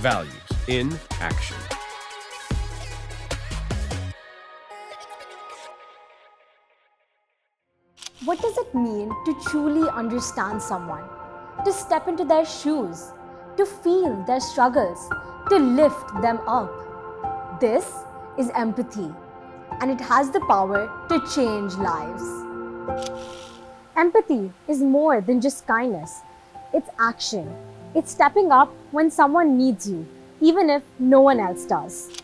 Values in action. What does it mean to truly understand someone? To step into their shoes, to feel their struggles, to lift them up. This is empathy, and it has the power to change lives. Empathy is more than just kindness. It's action. It's stepping up when someone needs you, even if no one else does.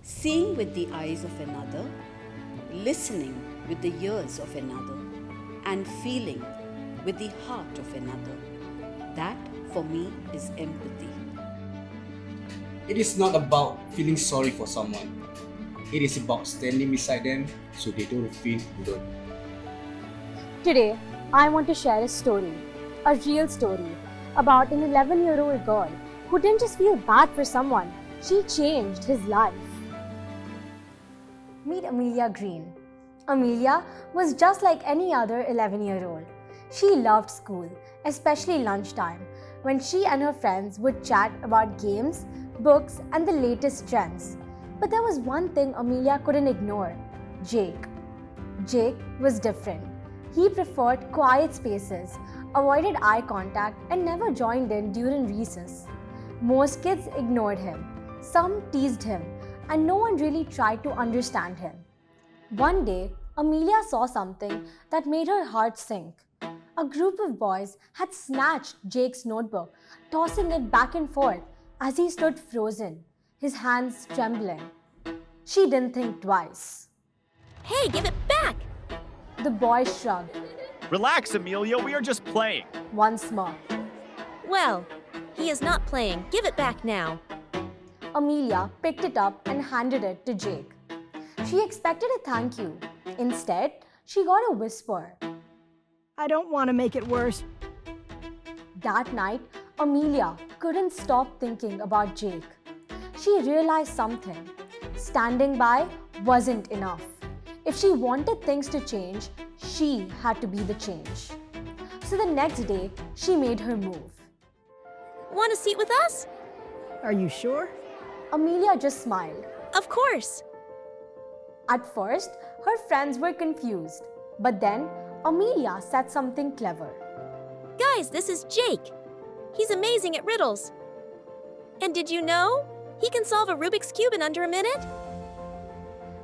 Seeing with the eyes of another, listening with the ears of another, and feeling with the heart of another. That, for me, is empathy. It is not about feeling sorry for someone. It is about standing beside them so they don't feel alone. Today, I want to share a real story, about an 11-year-old girl who didn't just feel bad for someone, she changed his life. Meet Amelia Green. Amelia was just like any other 11-year-old. She loved school, especially lunchtime, when she and her friends would chat about games, books, and the latest trends. But there was one thing Amelia couldn't ignore: Jake. Jake was different. He preferred quiet spaces, avoided eye contact, and never joined in during recess. Most kids ignored him, some teased him, and no one really tried to understand him. One day, Amelia saw something that made her heart sink. A group of boys had snatched Jake's notebook, tossing it back and forth as he stood frozen, his hands trembling. She didn't think twice. Hey, give it back! The boy shrugged. Relax, Amelia, we are just playing. One smirk. Well, he is not playing. Give it back now. Amelia picked it up and handed it to Jake. She expected a thank you. Instead, she got a whisper. I don't want to make it worse. That night, Amelia couldn't stop thinking about Jake. She realized something. Standing by wasn't enough. If she wanted things to change, she had to be the change. So the next day, she made her move. Want a seat with us? Are you sure? Amelia just smiled. Of course. At first, her friends were confused. But then, Amelia said something clever. Guys, this is Jake. He's amazing at riddles. And did you know? He can solve a Rubik's Cube in under a minute.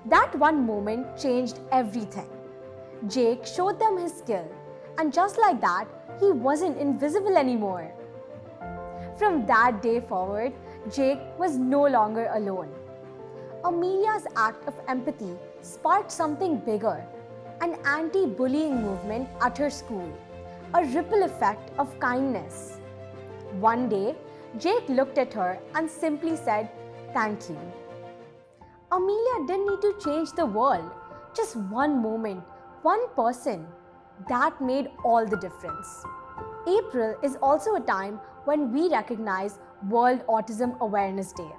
That one moment changed everything. Jake showed them his skill, and just like that, he wasn't invisible anymore. From that day forward, Jake was no longer alone. Amelia's act of empathy sparked something bigger, an anti-bullying movement at her school, a ripple effect of kindness. One day, Jake looked at her and simply said, "Thank you." Amelia didn't need to change the world. Just one moment, one person. That made all the difference. April is also a time when we recognize World Autism Awareness Day.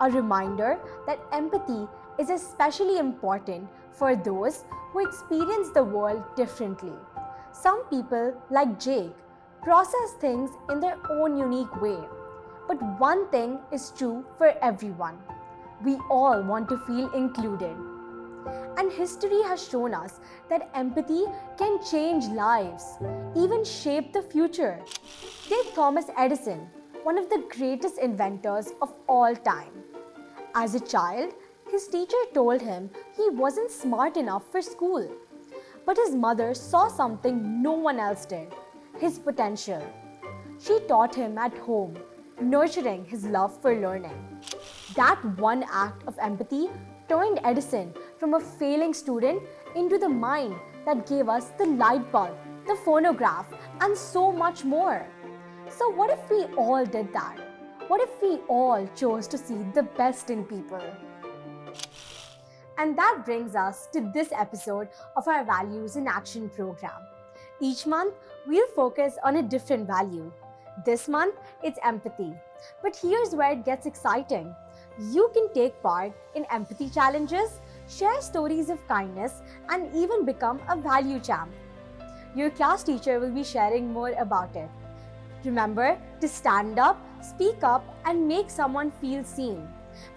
A reminder that empathy is especially important for those who experience the world differently. Some people, like Jake, process things in their own unique way. But one thing is true for everyone. We all want to feel included. And history has shown us that empathy can change lives, even shape the future. Take Thomas Edison, one of the greatest inventors of all time. As a child, his teacher told him he wasn't smart enough for school. But his mother saw something no one else did: his potential. She taught him at home, nurturing his love for learning. That one act of empathy turned Edison from a failing student into the mind that gave us the light bulb, the phonograph, and so much more. So what if we all did that? What if we all chose to see the best in people? And that brings us to this episode of our Values in Action program. Each month, we'll focus on a different value. This month, it's empathy. But here's where it gets exciting. You can take part in empathy challenges, share stories of kindness, and even become a value champ. Your class teacher will be sharing more about it. Remember to stand up, speak up, and make someone feel seen.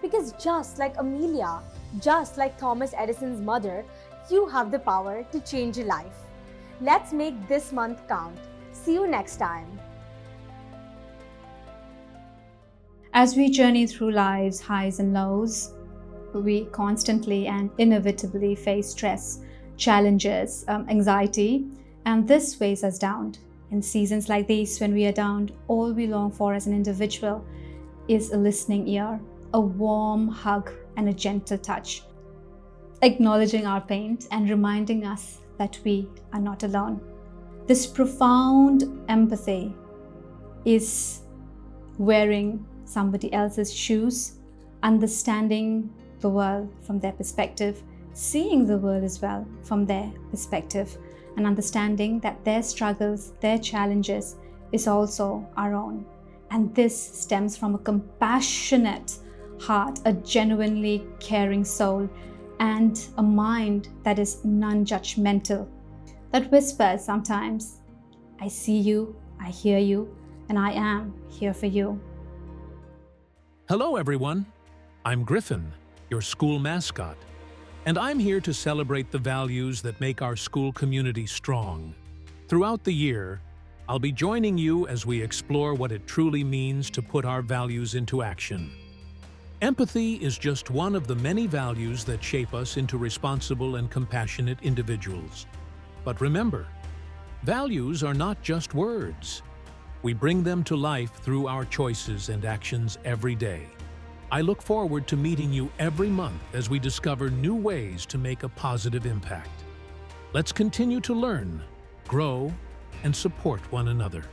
Because just like Amelia, just like Thomas Edison's mother, you have the power to change your life. Let's make this month count. See you next time. As we journey through life's highs and lows, we constantly and inevitably face stress, challenges, anxiety, and this weighs us down. In seasons like these, when we are down, all we long for as an individual is a listening ear, a warm hug, and a gentle touch, acknowledging our pain and reminding us that we are not alone. This profound empathy is wearing somebody else's shoes, understanding the world from their perspective, seeing the world as well from their perspective, and understanding that their struggles, their challenges is also our own. And this stems from a compassionate heart, a genuinely caring soul, and a mind that is non-judgmental, that whispers sometimes, I see you, I hear you, and I am here for you. Hello everyone, I'm Griffin, your school mascot, and I'm here to celebrate the values that make our school community strong. Throughout the year, I'll be joining you as we explore what it truly means to put our values into action. Empathy is just one of the many values that shape us into responsible and compassionate individuals. But remember, values are not just words. We bring them to life through our choices and actions every day. I look forward to meeting you every month as we discover new ways to make a positive impact. Let's continue to learn, grow, and support one another.